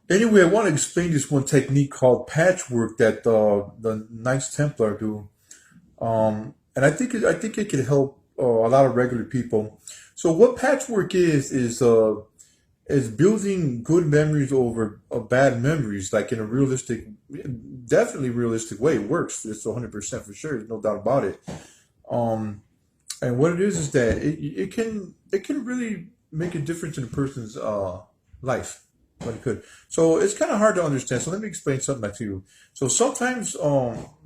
Anyway, I want to explain this one technique called patchwork that the Knights Templar do. And I think it could help a lot of regular people. So what patchwork is building good memories over bad memories, like in a realistic, definitely realistic way. It works. It's 100% for sure. There's no doubt about it. Um, and what it is that it can really make a difference in a person's life. But it could. So it's kind of hard to understand. So let me explain something back to you. So sometimes,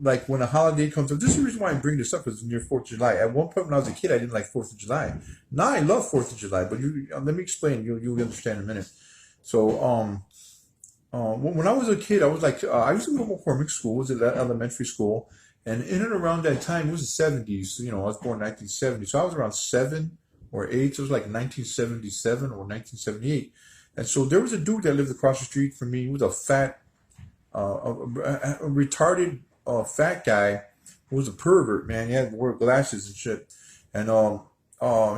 like when a holiday comes up, this is the reason why I bring this up is near Fourth of July. At one point when I was a kid, I didn't like Fourth of July. Now I love Fourth of July. But let me explain. You'll understand in a minute. So when I was a kid, I was like, I used to go to McCormick School, it was an elementary school, and in and around that time, it was the 70s. You know, I was born in 1970, so I was around 7 or 8. So it was like 1977 or 1978. And so there was a dude that lived across the street from me. He was a fat, a retarded, fat guy who was a pervert, man. He had wore glasses and shit. And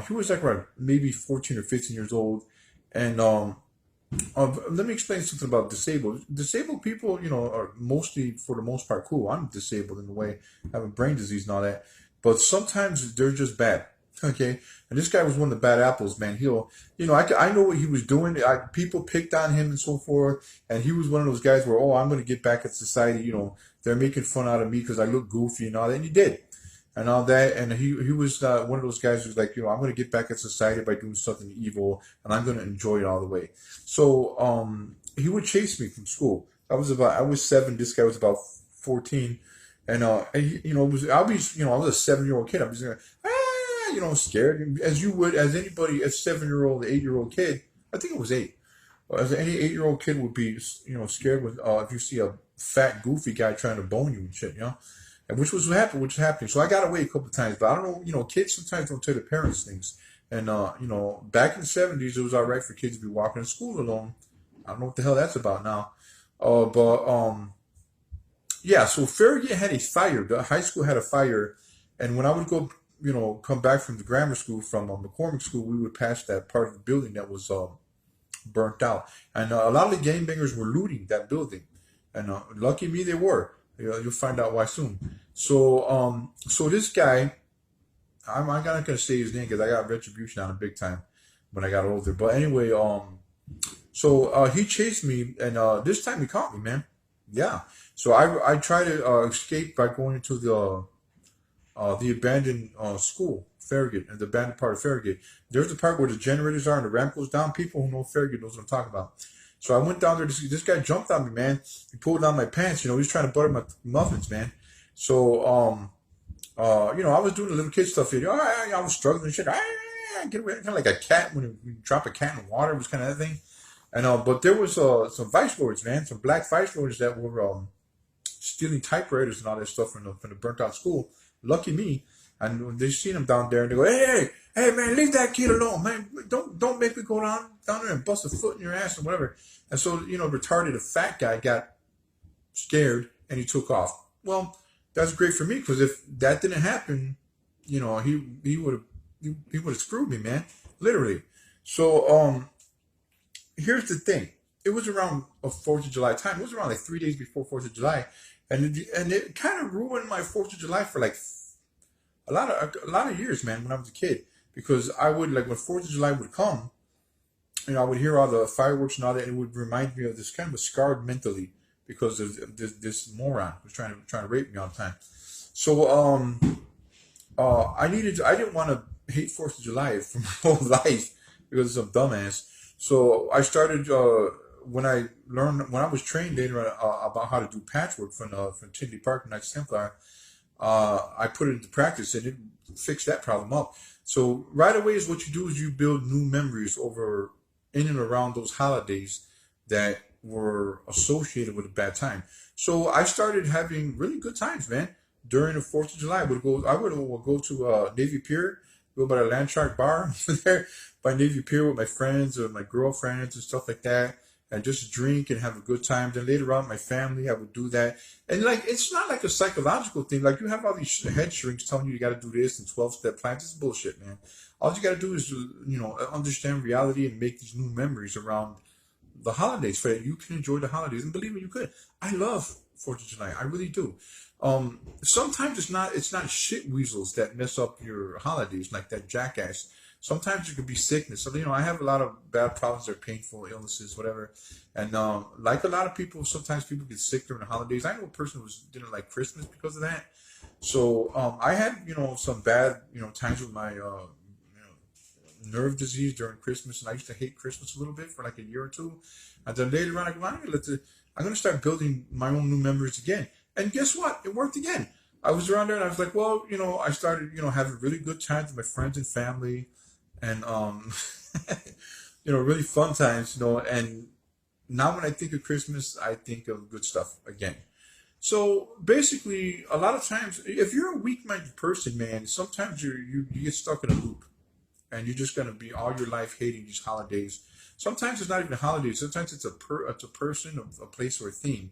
he was like around maybe 14 or 15 years old. And let me explain something about disabled. Disabled people, you know, are mostly, for the most part, cool. I'm disabled in a way, I have a brain disease and all that. But sometimes they're just bad. Okay, and this guy was one of the bad apples, man. He'll, you know, I know what he was doing. People picked on him and so forth, and he was one of those guys where, oh, I'm going to get back at society. You know, they're making fun out of me because I look goofy and all that, and he did, and all that. And he was one of those guys who's like, you know, I'm going to get back at society by doing something evil, and I'm going to enjoy it all the way. So he would chase me from school. I was 7. This guy was about 14, and you know, it was I was a 7-year-old kid. I was like, you know, scared as you would as anybody, a 7-year-old, 8-year-old kid. I think it was 8. As any 8-year-old kid would be, you know, scared with if you see a fat, goofy guy trying to bone you and shit, you know, and which was happening. So I got away a couple of times, but I don't know, you know, kids sometimes don't tell their parents things, and you know, back in the 70s, it was all right for kids to be walking to school alone. I don't know what the hell that's about now, but yeah. So Farragut had a fire. The high school had a fire, and when I would go, you know, come back from the grammar school from McCormick School, we would pass that part of the building that was burnt out, and a lot of the gangbangers were looting that building, and lucky me, they were. You'll find out why soon. So, so this guy, I'm not gonna say his name because I got retribution on him big time when I got older. But anyway, so he chased me, and this time he caught me, man. Yeah. So I tried to escape by going into the abandoned school, Farragut, and the abandoned part of Farragut. There's the part where the generators are and the ramp goes down. People who know Farragut knows what I'm talking about. So I went down there to see this guy jumped on me, man. He pulled down my pants. You know, he was trying to butter my muffins, man. So you know, I was doing the little kid stuff here. I was struggling and shit. Get away, kind of like a cat when you drop a cat in water. It was kind of that thing. And but there was some vice lords, man, some black vice lords that were stealing typewriters and all that stuff from the burnt out school. Lucky me. And when they seen him down there, and they go, hey, man, leave that kid alone, man. Don't make me go down there and bust a foot in your ass or whatever. And so, you know, retarded, a fat guy got scared and he took off. Well, that's great for me because if that didn't happen, you know, he would have he would have screwed me, man, literally. So here's the thing. It was around a 4th of July time. It was around like 3 days before 4th of July, and it kind of ruined my 4th of July for like a lot of years, man. When I was a kid, because I would like when 4th of July would come, you know, I would hear all the fireworks and all that, and it would remind me of this kind of a scarred mentally because of this moron who was trying to rape me all the time. So I didn't want to hate 4th of July for my whole life because of some dumbass. So I started when I was trained later about how to do patchwork from Tinley Park and Knights Templar. I put it into practice and it fixed that problem up. So right away is what you do is you build new memories over in and around those holidays that were associated with a bad time. So I started having really good times, man. During the 4th of July, I would go to Navy Pier, go by the Land Shark Bar there by Navy Pier with my friends or my girlfriends and stuff like that, and just drink and have a good time. Then later on, my family, I would do that. And like, it's not like a psychological thing. Like you have all these head shrinks telling you got to do this and 12-step plans. This is bullshit, man. All you got to do is, you know, understand reality and make these new memories around the holidays so that you can enjoy the holidays. And believe me, you could. I love 4th of July. I really do. Sometimes it's not shit weasels that mess up your holidays like that jackass. Sometimes it could be sickness. So, I have a lot of bad problems or painful illnesses, whatever. And like a lot of people, sometimes people get sick during the holidays. I know a person who didn't like Christmas because of that. So I had some bad times with my nerve disease during Christmas, and I used to hate Christmas a little bit for like a year or two. And then later on, I go, I'm gonna start building my own new memories again. And guess what? It worked again. I was around there, and I was like, well, I started having really good times with my friends and family, and really fun times, and now when I think of Christmas, I think of good stuff again. So basically, a lot of times, if you're a weak-minded person, man, sometimes you get stuck in a loop, and you're just gonna be all your life hating these holidays. Sometimes it's not even a holiday. Sometimes it's a person, a place, or a theme,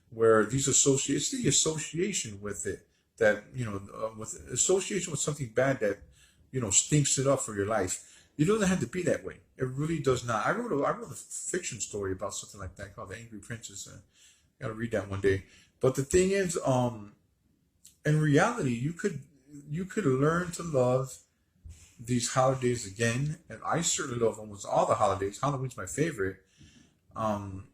where it's the association with it that with association with something bad that stinks it up for your life. It doesn't have to be that way. It really does not. I wrote a fiction story about something like that called The Angry Princess. I gotta read that one day. But the thing is, in reality, you could learn to love these holidays again, and I certainly love almost all the holidays. Halloween's my favorite. Um,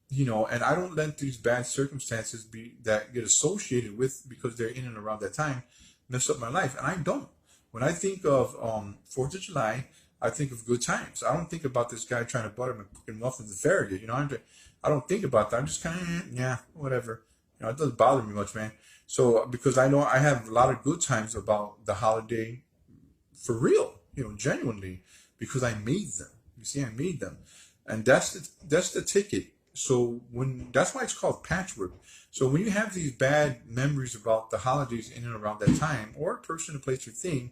and I don't let these bad circumstances be that get associated with because they're in and around that time mess up my life, and I don't. When I think of 4th of July, I think of good times. I don't think about this guy trying to butter my fucking muffins at Farragut. I don't think about that. I'm just kind of yeah, whatever. It doesn't bother me much, man. So because I know I have a lot of good times about the holiday for real, genuinely, because I made them. You see, I made them, and that's the ticket. So that's why it's called patchwork. So when you have these bad memories about the holidays in and around that time, or a person, a place, or thing,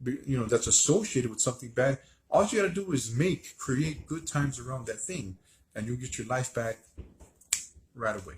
that's associated with something bad, all you gotta do is create good times around that thing, and you'll get your life back right away.